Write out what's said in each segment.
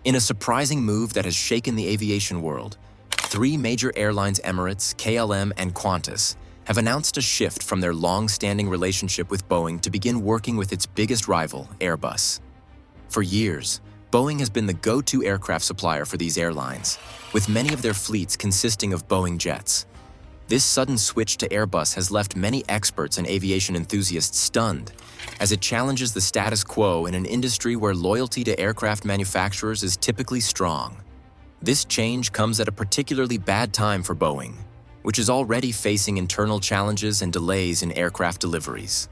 In a surprising move that has shaken the aviation world, three major airlines, Emirates, KLM, and Qantas, have announced a shift from their long-standing relationship with Boeing to begin working with its biggest rival, Airbus. For years, Boeing has been the go-to aircraft supplier for these airlines, with many of their fleets consisting of Boeing jets. This sudden switch to Airbus has left many experts and aviation enthusiasts stunned, as it challenges the status quo in an industry where loyalty to aircraft manufacturers is typically strong. This change comes at a particularly bad time for Boeing, which is already facing internal challenges and delays in aircraft deliveries.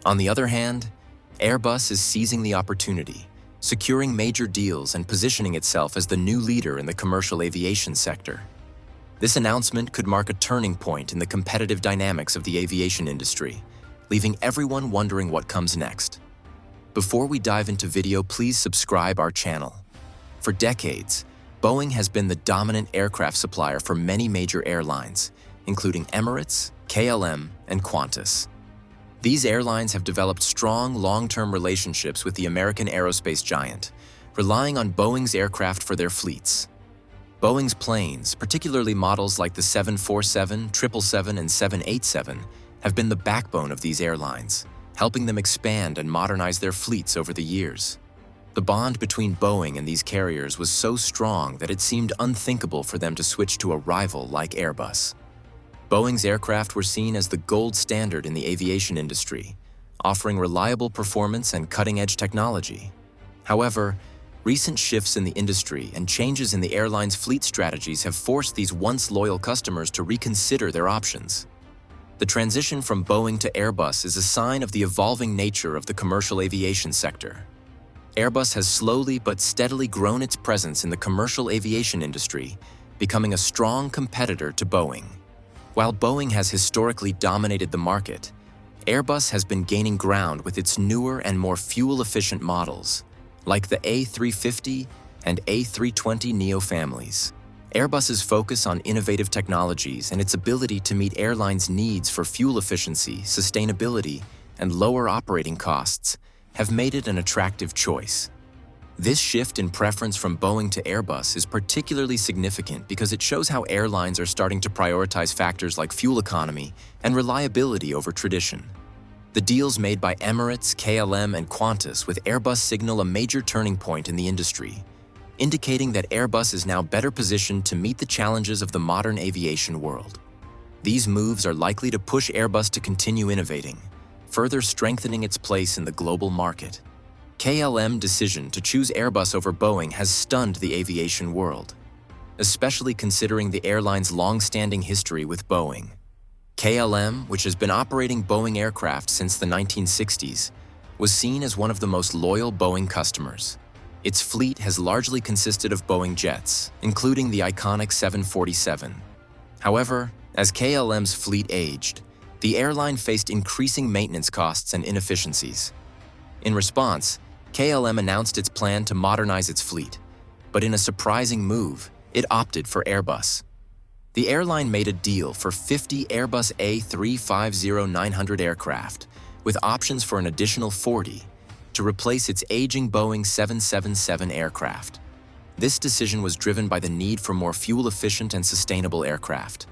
On the other hand, Airbus is seizing the opportunity, securing major deals and positioning itself as the new leader in the commercial aviation sector. This announcement could mark a turning point in the competitive dynamics of the aviation industry, leaving everyone wondering what comes next. Before we dive into video, please subscribe our channel. For decades, Boeing has been the dominant aircraft supplier for many major airlines, including Emirates, KLM, and Qantas. These airlines have developed strong, long-term relationships with the American aerospace giant, relying on Boeing's aircraft for their fleets. Boeing's planes, particularly models like the 747, 777, and 787, have been the backbone of these airlines, helping them expand and modernize their fleets over the years. The bond between Boeing and these carriers was so strong that it seemed unthinkable for them to switch to a rival like Airbus. Boeing's aircraft were seen as the gold standard in the aviation industry, offering reliable performance and cutting-edge technology. However, recent shifts in the industry and changes in the airline's fleet strategies have forced these once loyal customers to reconsider their options. The transition from Boeing to Airbus is a sign of the evolving nature of the commercial aviation sector. Airbus has slowly but steadily grown its presence in the commercial aviation industry, becoming a strong competitor to Boeing. While Boeing has historically dominated the market, Airbus has been gaining ground with its newer and more fuel-efficient models, like the A350 and A320neo families. Airbus's focus on innovative technologies and its ability to meet airlines' needs for fuel efficiency, sustainability, and lower operating costs have made it an attractive choice. This shift in preference from Boeing to Airbus is particularly significant because it shows how airlines are starting to prioritize factors like fuel economy and reliability over tradition. The deals made by Emirates, KLM, and Qantas with Airbus signal a major turning point in the industry, indicating that Airbus is now better positioned to meet the challenges of the modern aviation world. These moves are likely to push Airbus to continue innovating, further strengthening its place in the global market. KLM's decision to choose Airbus over Boeing has stunned the aviation world, especially considering the airline's long-standing history with Boeing. KLM, which has been operating Boeing aircraft since the 1960s, was seen as one of the most loyal Boeing customers. Its fleet has largely consisted of Boeing jets, including the iconic 747. However, as KLM's fleet aged, the airline faced increasing maintenance costs and inefficiencies. In response, KLM announced its plan to modernize its fleet, but in a surprising move, it opted for Airbus. The airline made a deal for 50 Airbus A350-900 aircraft, with options for an additional 40, to replace its aging Boeing 777 aircraft. This decision was driven by the need for more fuel-efficient and sustainable aircraft,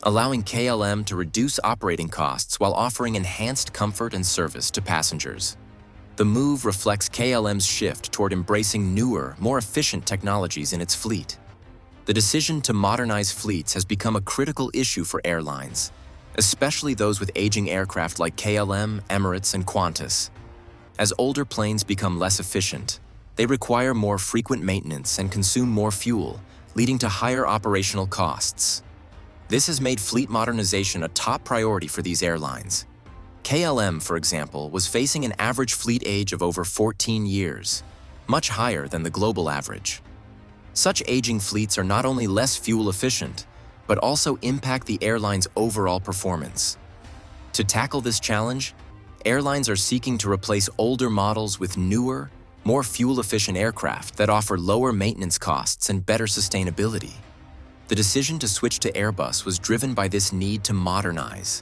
allowing KLM to reduce operating costs while offering enhanced comfort and service to passengers. The move reflects KLM's shift toward embracing newer, more efficient technologies in its fleet. The decision to modernize fleets has become a critical issue for airlines, especially those with aging aircraft like KLM, Emirates, and Qantas. As older planes become less efficient, they require more frequent maintenance and consume more fuel, leading to higher operational costs. This has made fleet modernization a top priority for these airlines. KLM, for example, was facing an average fleet age of over 14 years, much higher than the global average. Such aging fleets are not only less fuel efficient, but also impact the airline's overall performance. To tackle this challenge, airlines are seeking to replace older models with newer, more fuel-efficient aircraft that offer lower maintenance costs and better sustainability. The decision to switch to Airbus was driven by this need to modernize,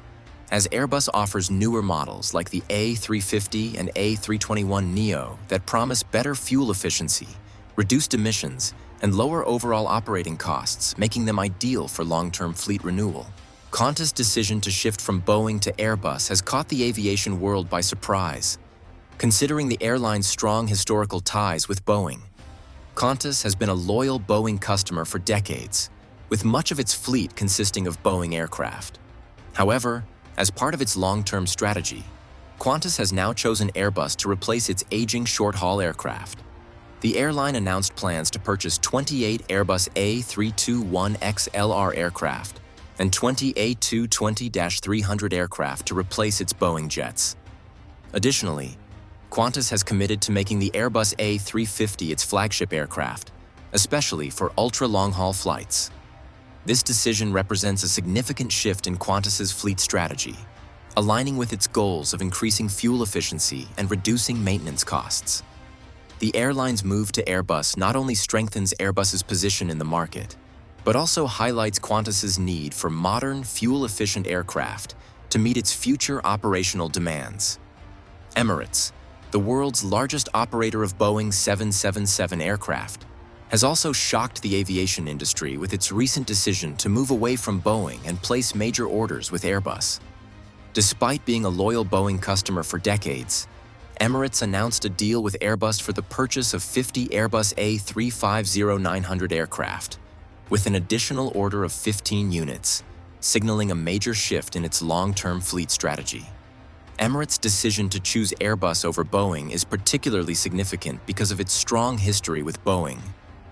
as Airbus offers newer models like the A350 and A321neo that promise better fuel efficiency, reduced emissions, and lower overall operating costs, making them ideal for long-term fleet renewal. Qantas' decision to shift from Boeing to Airbus has caught the aviation world by surprise. Considering the airline's strong historical ties with Boeing, Qantas has been a loyal Boeing customer for decades, with much of its fleet consisting of Boeing aircraft. However, as part of its long-term strategy, Qantas has now chosen Airbus to replace its aging short-haul aircraft. The airline announced plans to purchase 28 Airbus A321XLR aircraft and 20 A220-300 aircraft to replace its Boeing jets. Additionally, Qantas has committed to making the Airbus A350 its flagship aircraft, especially for ultra-long-haul flights. This decision represents a significant shift in Qantas's fleet strategy, aligning with its goals of increasing fuel efficiency and reducing maintenance costs. The airline's move to Airbus not only strengthens Airbus's position in the market, but also highlights Qantas's need for modern, fuel-efficient aircraft to meet its future operational demands. Emirates, the world's largest operator of Boeing 777 aircraft, has also shocked the aviation industry with its recent decision to move away from Boeing and place major orders with Airbus. Despite being a loyal Boeing customer for decades, Emirates announced a deal with Airbus for the purchase of 50 Airbus A350-900 aircraft, with an additional order of 15 units, signaling a major shift in its long-term fleet strategy. Emirates' decision to choose Airbus over Boeing is particularly significant because of its strong history with Boeing,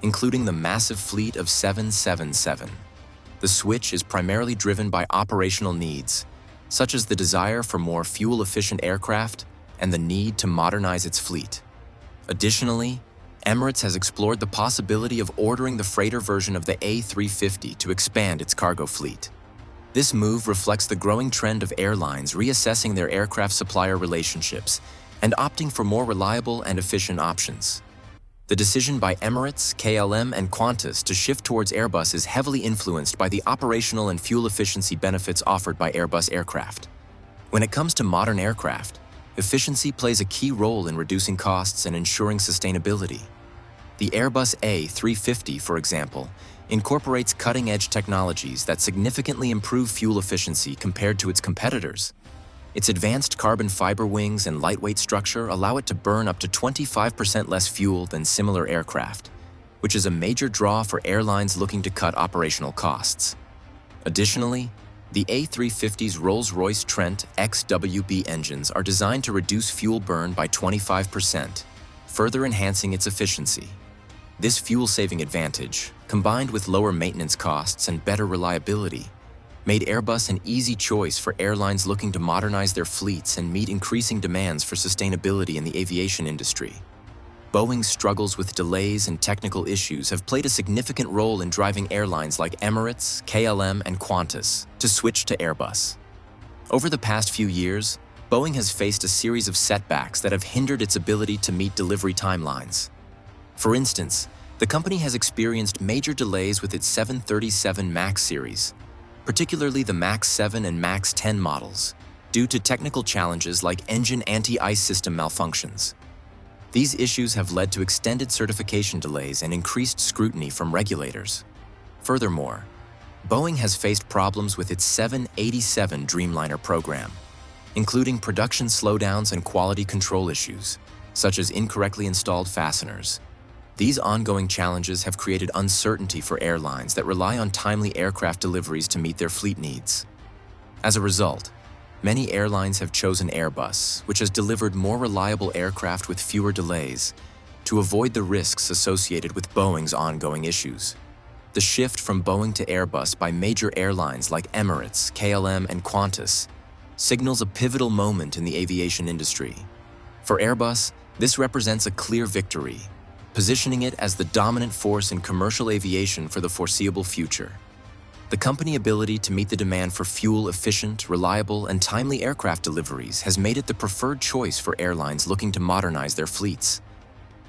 including the massive fleet of 777. The switch is primarily driven by operational needs, such as the desire for more fuel-efficient aircraft and the need to modernize its fleet. Additionally, Emirates has explored the possibility of ordering the freighter version of the A350 to expand its cargo fleet. This move reflects the growing trend of airlines reassessing their aircraft supplier relationships and opting for more reliable and efficient options. The decision by Emirates, KLM, and Qantas to shift towards Airbus is heavily influenced by the operational and fuel efficiency benefits offered by Airbus aircraft. When it comes to modern aircraft, efficiency plays a key role in reducing costs and ensuring sustainability. The Airbus A350, for example, incorporates cutting-edge technologies that significantly improve fuel efficiency compared to its competitors. Its advanced carbon fiber wings and lightweight structure allow it to burn up to 25% less fuel than similar aircraft, which is a major draw for airlines looking to cut operational costs. Additionally, the A350's Rolls-Royce Trent XWB engines are designed to reduce fuel burn by 25%, further enhancing its efficiency. This fuel-saving advantage, combined with lower maintenance costs and better reliability, made Airbus an easy choice for airlines looking to modernize their fleets and meet increasing demands for sustainability in the aviation industry. Boeing's struggles with delays and technical issues have played a significant role in driving airlines like Emirates, KLM, and Qantas to switch to Airbus. Over the past few years, Boeing has faced a series of setbacks that have hindered its ability to meet delivery timelines. For instance, the company has experienced major delays with its 737 MAX series, particularly the MAX 7 and MAX 10 models, due to technical challenges like engine anti-ice system malfunctions. These issues have led to extended certification delays and increased scrutiny from regulators. Furthermore, Boeing has faced problems with its 787 Dreamliner program, including production slowdowns and quality control issues, such as incorrectly installed fasteners. These ongoing challenges have created uncertainty for airlines that rely on timely aircraft deliveries to meet their fleet needs. As a result, many airlines have chosen Airbus, which has delivered more reliable aircraft with fewer delays, to avoid the risks associated with Boeing's ongoing issues. The shift from Boeing to Airbus by major airlines like Emirates, KLM, and Qantas signals a pivotal moment in the aviation industry. For Airbus, this represents a clear victory, positioning it as the dominant force in commercial aviation for the foreseeable future. The company's ability to meet the demand for fuel-efficient, reliable, and timely aircraft deliveries has made it the preferred choice for airlines looking to modernize their fleets.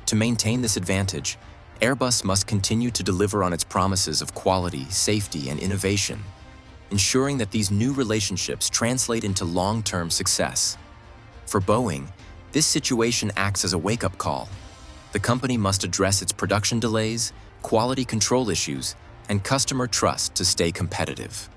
To maintain this advantage, Airbus must continue to deliver on its promises of quality, safety, and innovation, ensuring that these new relationships translate into long-term success. For Boeing, this situation acts as a wake-up call. The company must address its production delays, quality control issues, and customer trust to stay competitive.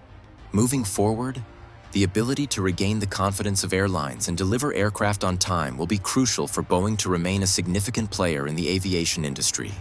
Moving forward, the ability to regain the confidence of airlines and deliver aircraft on time will be crucial for Boeing to remain a significant player in the aviation industry.